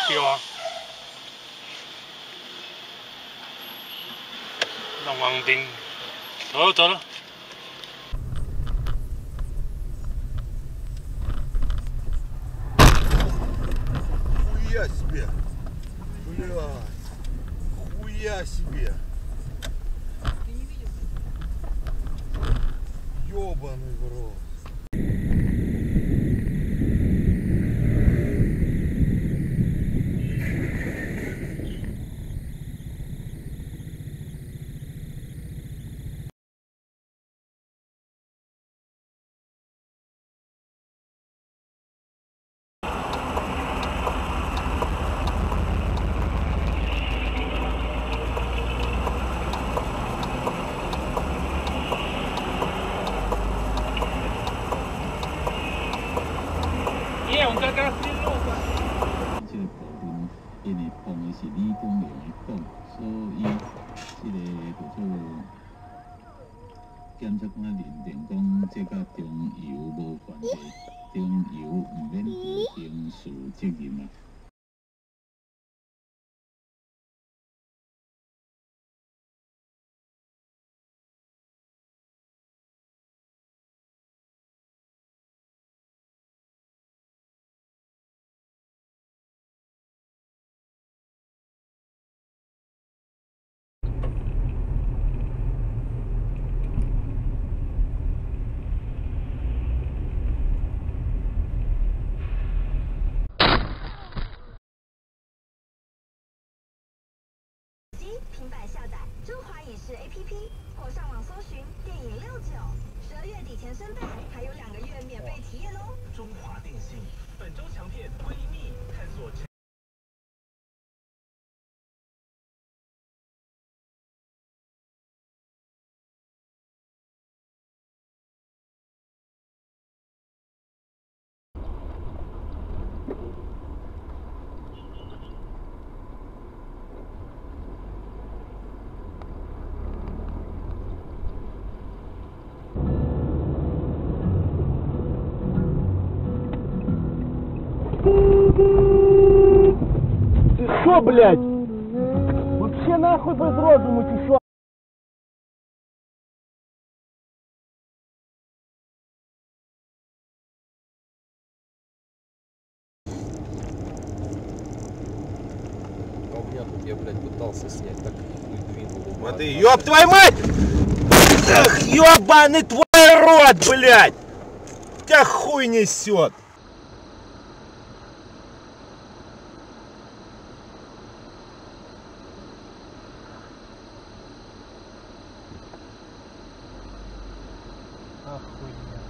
对啊。弄王丁，走了走了。Хуя себе! Блядь! Хуя себе! Ты не видел? Ёбаный в рот!我刚刚进入吧。这个部分，因为碰的是李公明的碰，所以这个叫做检察官认定讲，这甲中油无关系，中油毋免负刑事责任啊。平板下载中华影视 APP 或上网搜寻电影69，12月底前申办，还有2个月免费体验哦。中华电信本周强片《闺蜜》，探索。Ты шо, блядь? Вообще нахуй без розуму, чи шо? А у меня тут я, блядь, пытался снять, так хуй двинул. Смотри, ёб твою мать! Ах, ёбаный твой рот, блядь! Тебя хуй несет! Охуенно.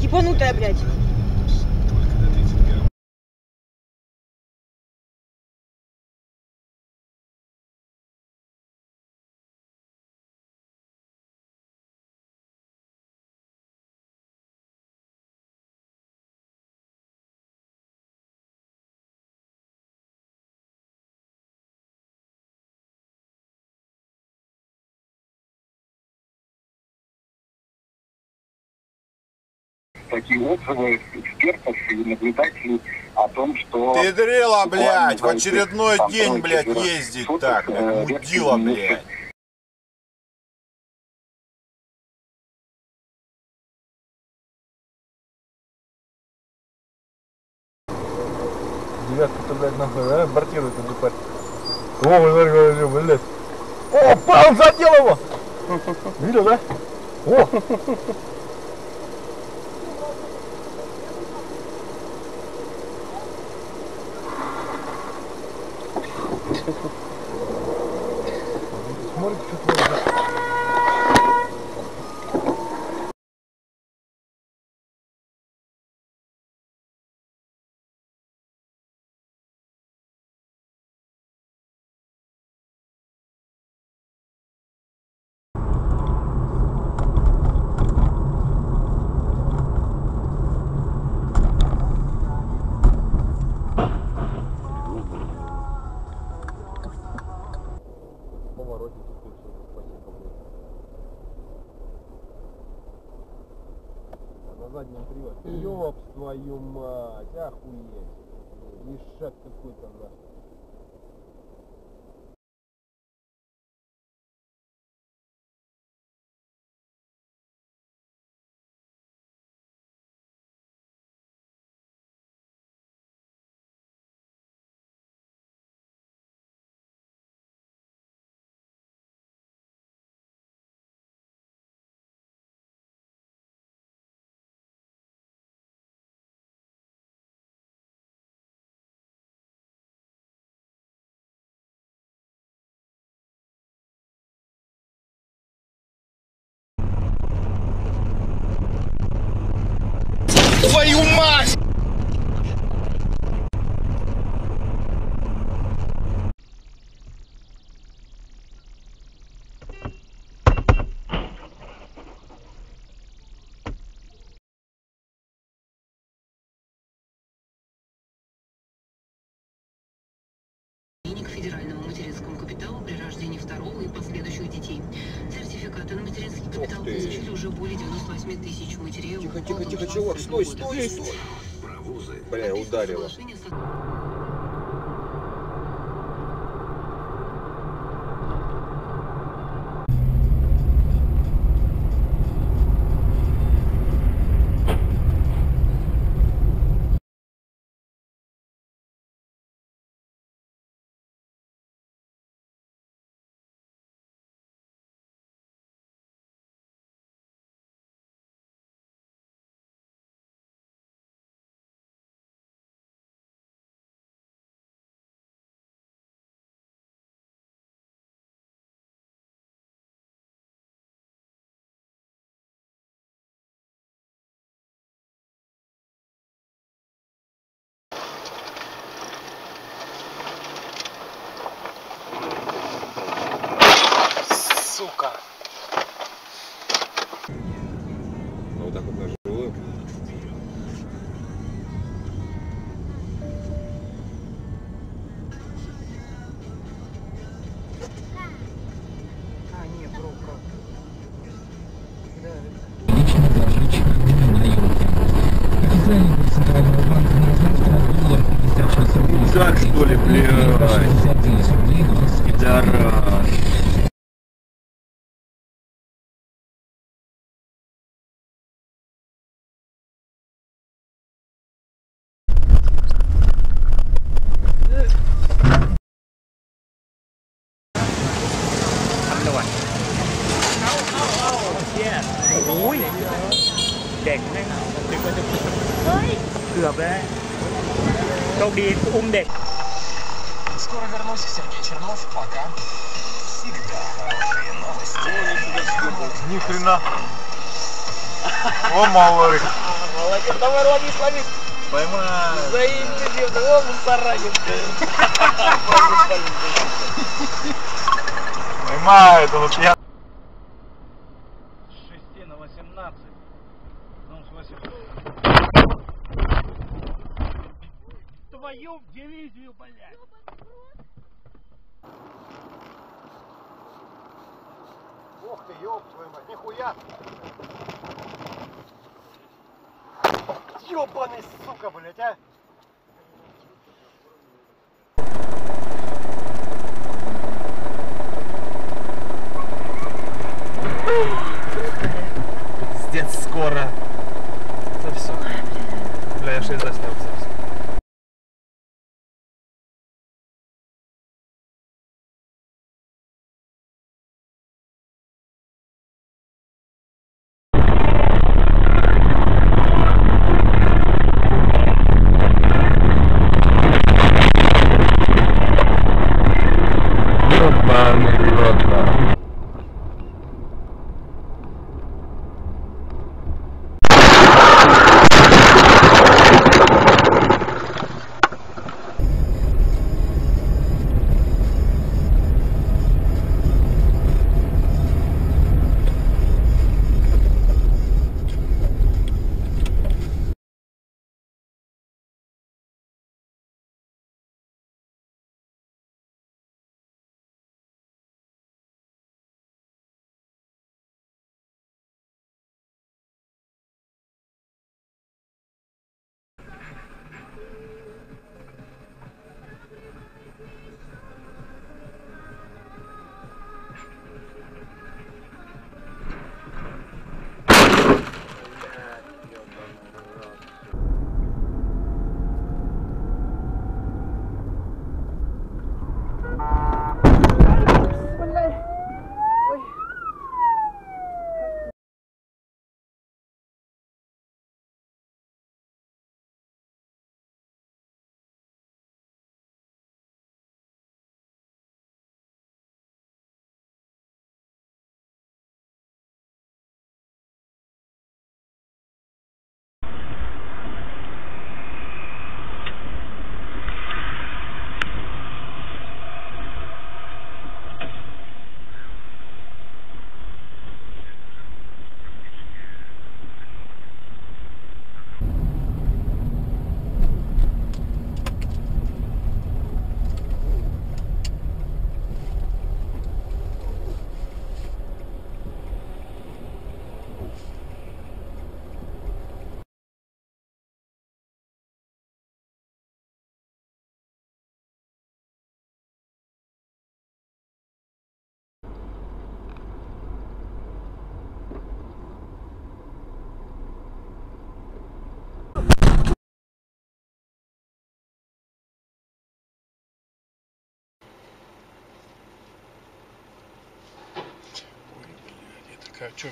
Ебанутая, блядь. такие отзывы экспертов и наблюдателей о том, что... Педрила, блядь, в очередной день, блядь, ездить так, мудила, блядь. Девятка-то, блядь, нахуй, да? Бортирует на парень. О, блядь. О, пал, задел его! Видел, да? О! Смотрите, что творится. На заднем приводе. Ёб твою мать, охуеть. Мешак какой-то нахуй. Твою мать! К федеральному материнскому капиталу при рождении второго и последующих детей. Сертификаты на материнский капитал получили уже более 98 тысяч матерей. Тихо, чувак, стой! Бля, ударила. Сука. Вот так вот на живую. Так что ли, блядь? Пидорас. ด็กแม่งนึกว่าจะเฮ้ยเกือบแล้วโชคดีอุ้มเด็ก Скоро вернусь, Сергей Чернов. Пока. Всегда хорошие новости. Ни хрена. О, малый. Молодец, давай ловись. Поймай. Заебись, да он заранен. Поймай, это вот я. С 6 на 18. Ну, в смысле. Твою дивизию, блядь. Ох ты, ёб твою мать, нихуя. ёбаный, сука, блядь, а! Пиздец, скоро. Это все. Бля, я 6 заснял.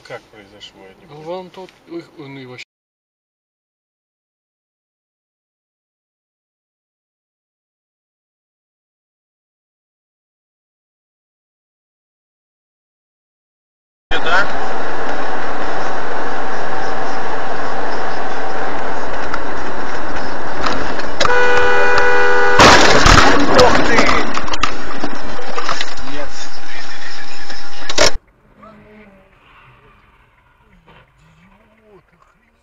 Как произошло? Вон тут он его Вот охренеть.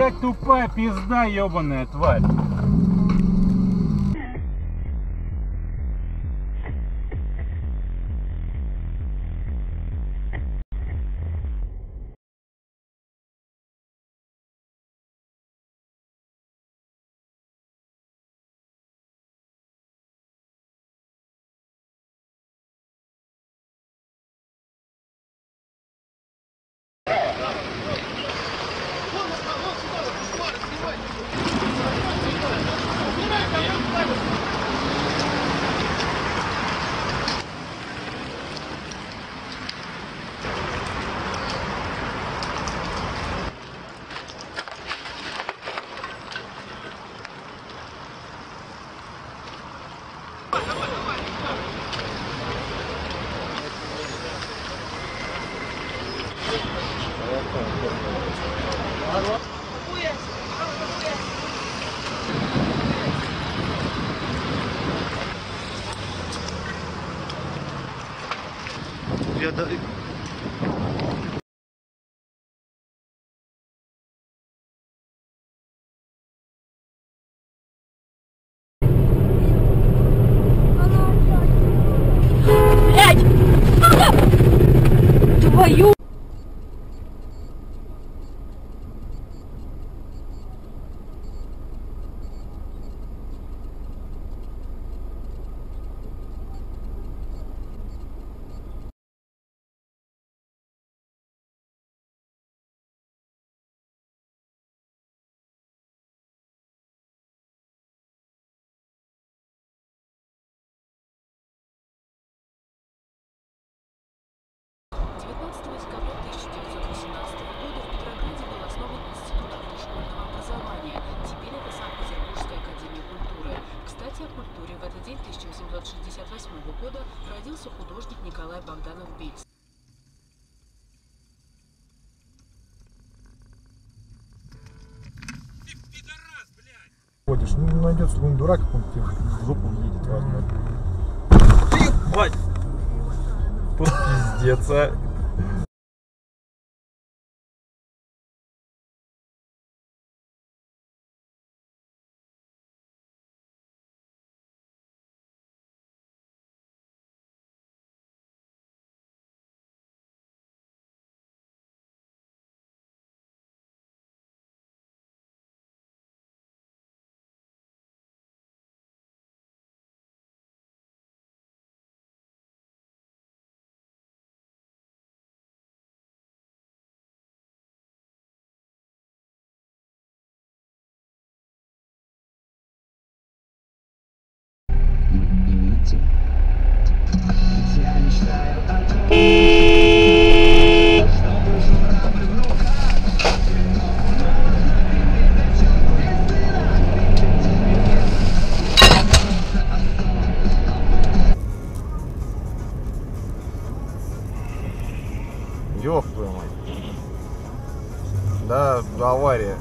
Блядь, тупая пизда, ебаная тварь. Твою! В этот день 1868 года родился художник Николай Богданов-Бельский. Ходишь, ну найдется какой-нибудь дурак, какой-нибудь в жопу едет, возьмет. Ебать! Тут пиздец, а. Ёб твою мать. Да, авария.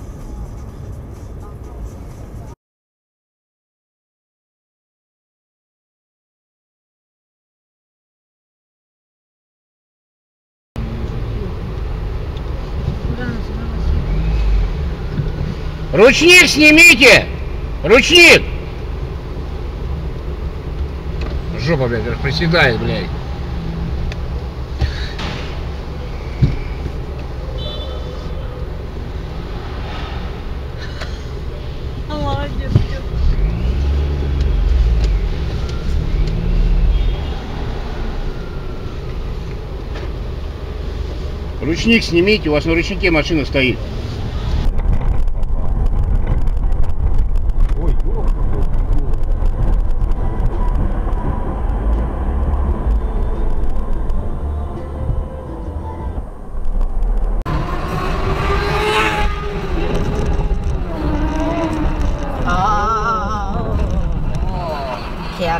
Ручник снимите! Ручник! Жопа, блядь, приседает, блядь. Молодец. Ручник снимите, у вас на ручнике машина стоит.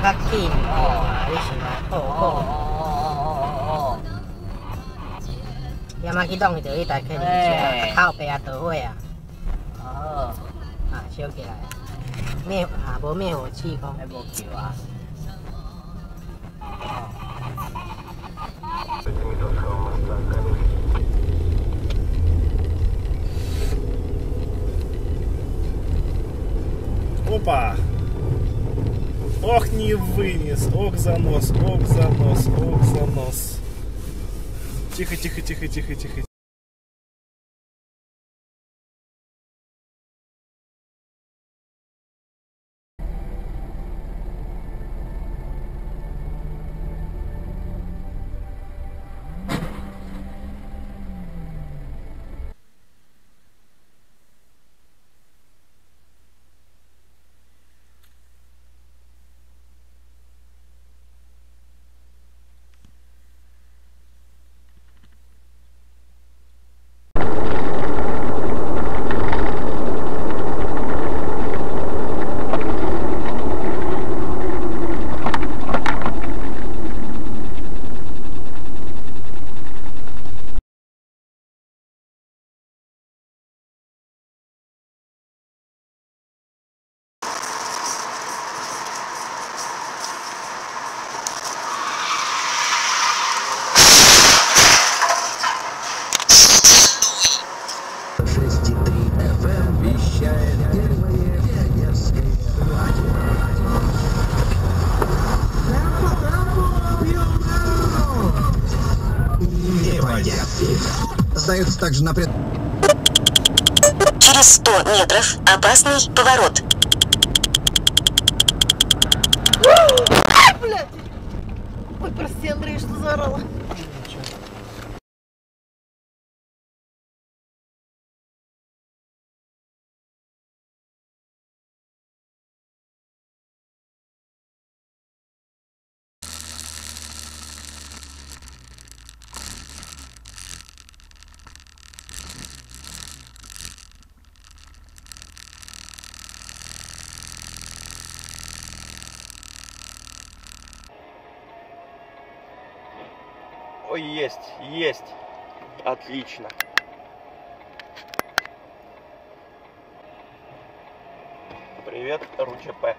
个紧，你想好。要么去弄伊就迄台客人车，靠背啊倒位啊。哦。啊，烧起来。无灭火器讲。还无救啊。哦。 。Ой, Опа! Ох, не вынес. Ох, занос, ох, занос, ох, занос. Тихо, тихо, тихо, тихо, тихо. Сдается также на Через 100 метров опасный поворот. Блядь! Ой, прости, Андрей, что заорала. Ой, есть, есть. Отлично. Привет, РУЧП.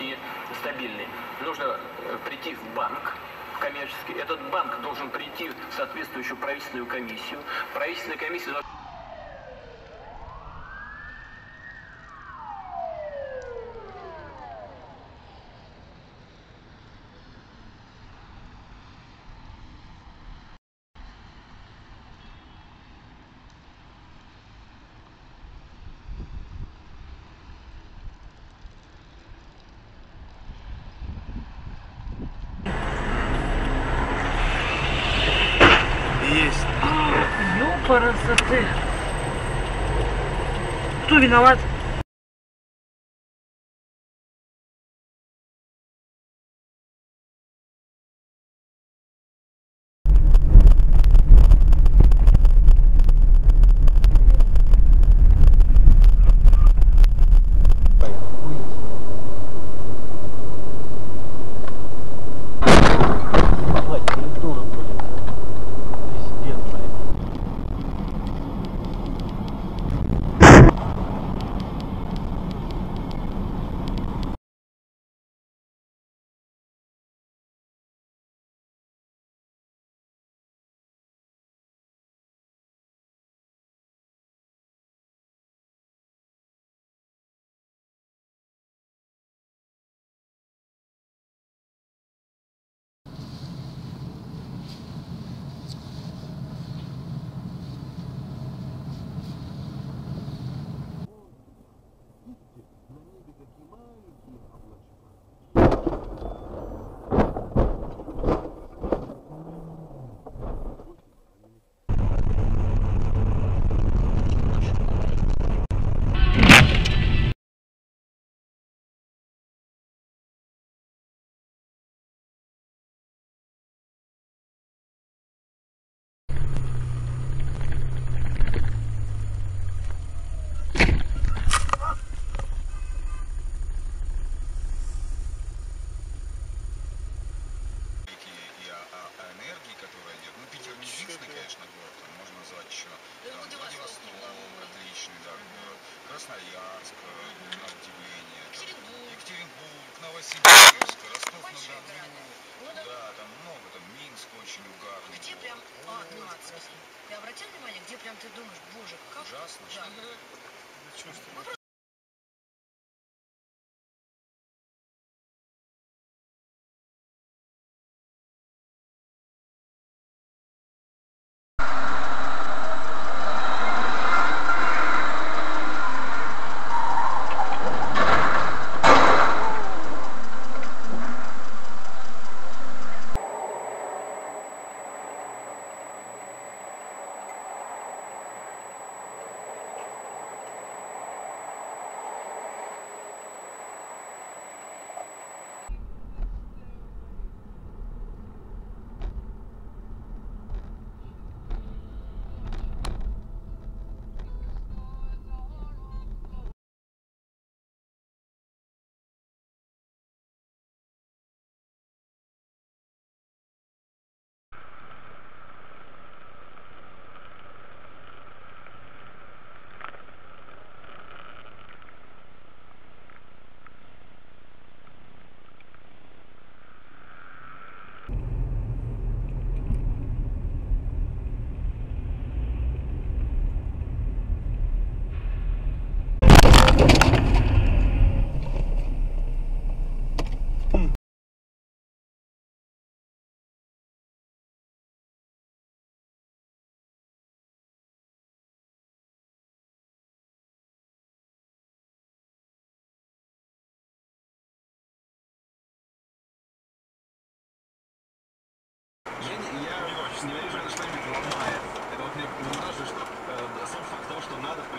И стабильный. Нужно прийти в банк коммерческий. Этот банк должен прийти в соответствующую правительственную комиссию. Правительственная комиссия должна... Ёпарасоте. кто виноват? Красноярск, на удивление, Екатеринбург, Новосибирск, Ростов-на-Дону, да, там много, там Минск очень угарный. Где прям, ты обратил внимание, где прям ты думаешь, боже, как ужасно, да. Чувствую.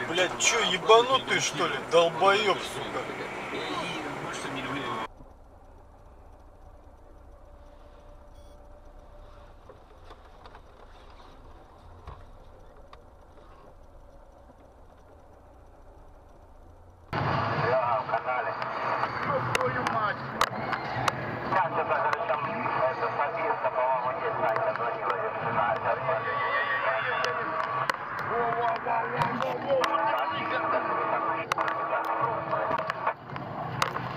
Блядь, чё, ебанутый что ли? Долбоёб, сука.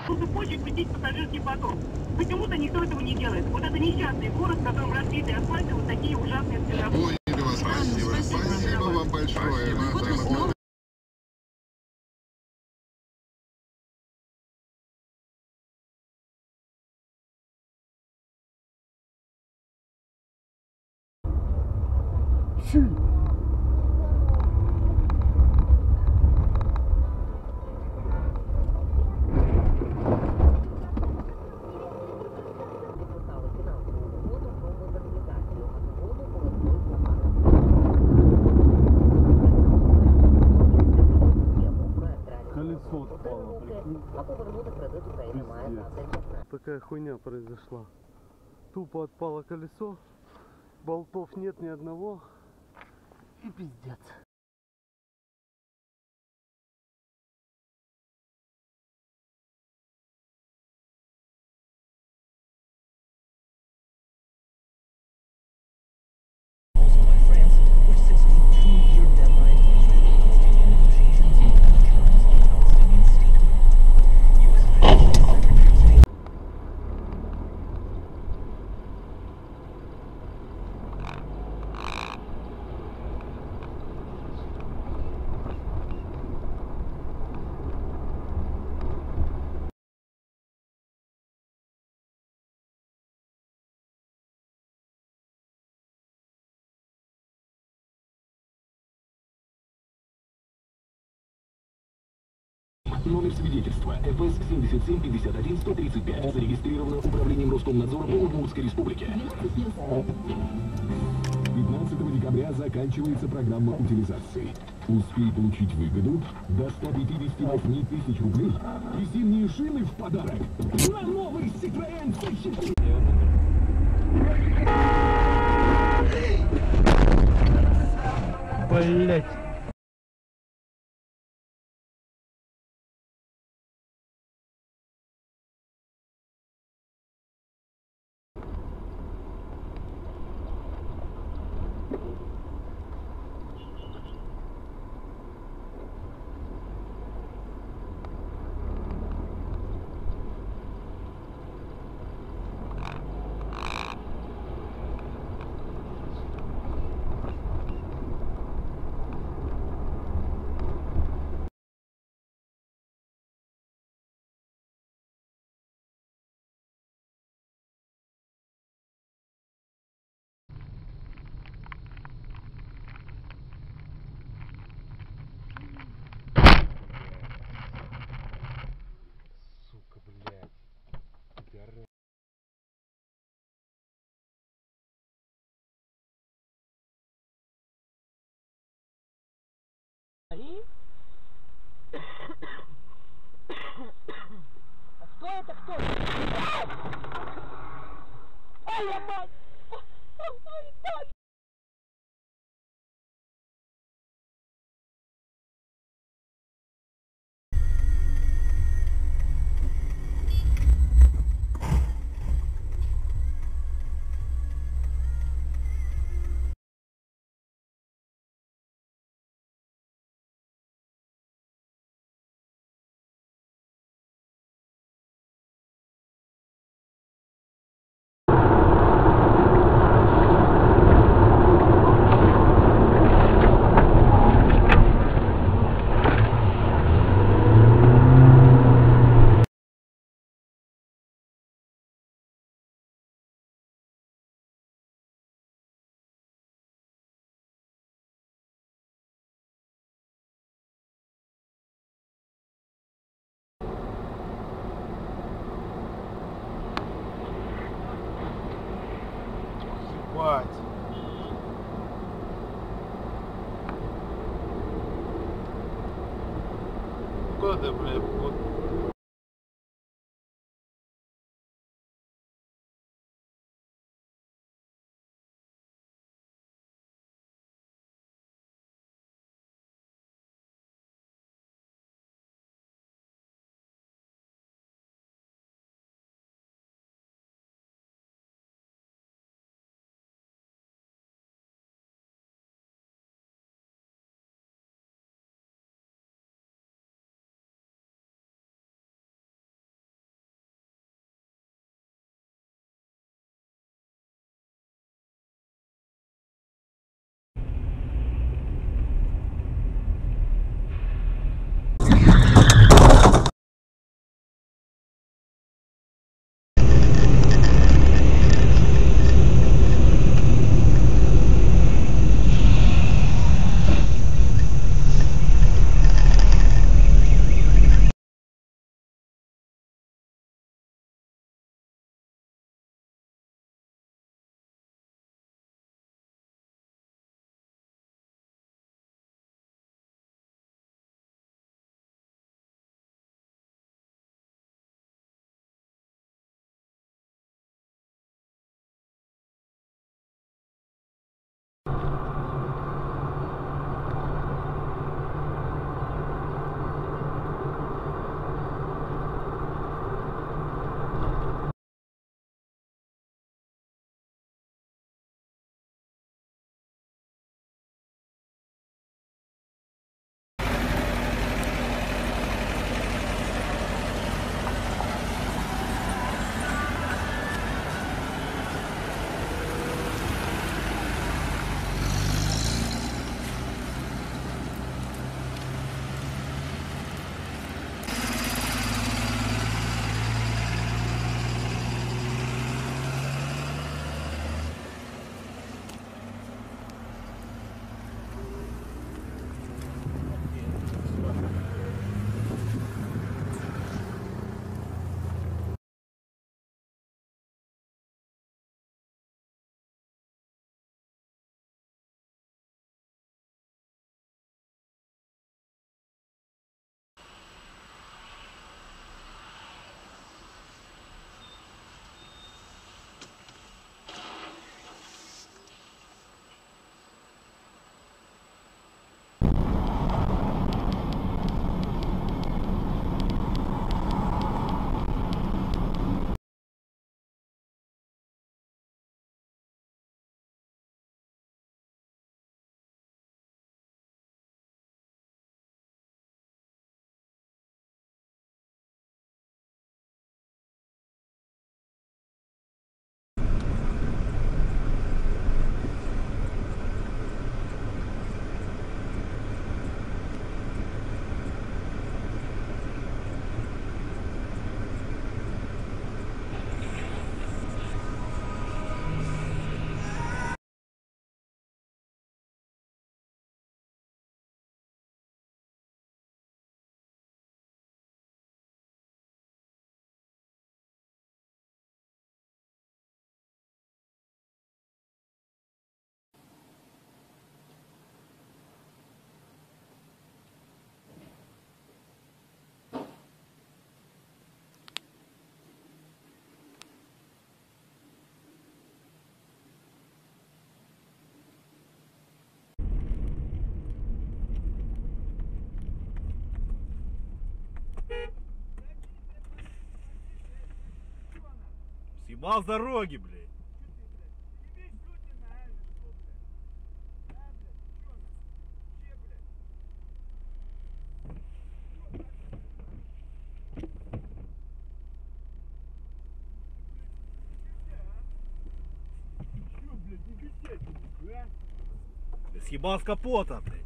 Кто хочет пустить пассажирский поток. Почему-то никто этого не делает. Вот это несчастный город, в котором разбиты асфальты, вот такие ужасные светофоры. Спасибо вам большое. колесо отпало, прикинь. Пиздец. Такая хуйня произошла. Тупо отпало колесо, болтов нет ни одного. И пиздец. Номер свидетельства ФС 7751-135 зарегистрировано Управлением Роскомнадзора по Удмуртской Республике. 15 декабря заканчивается программа утилизации. Успей получить выгоду до 158 тысяч рублей и зимние шины в подарок на новый Citroёn C4. Блять. Сука, блядь. Пидоры. А кто это кто? Ай, я мать! Ой, мать! Ебать. Куда ты, блядь, вот Съебал с дороги, блядь. Съебал с капота, блядь.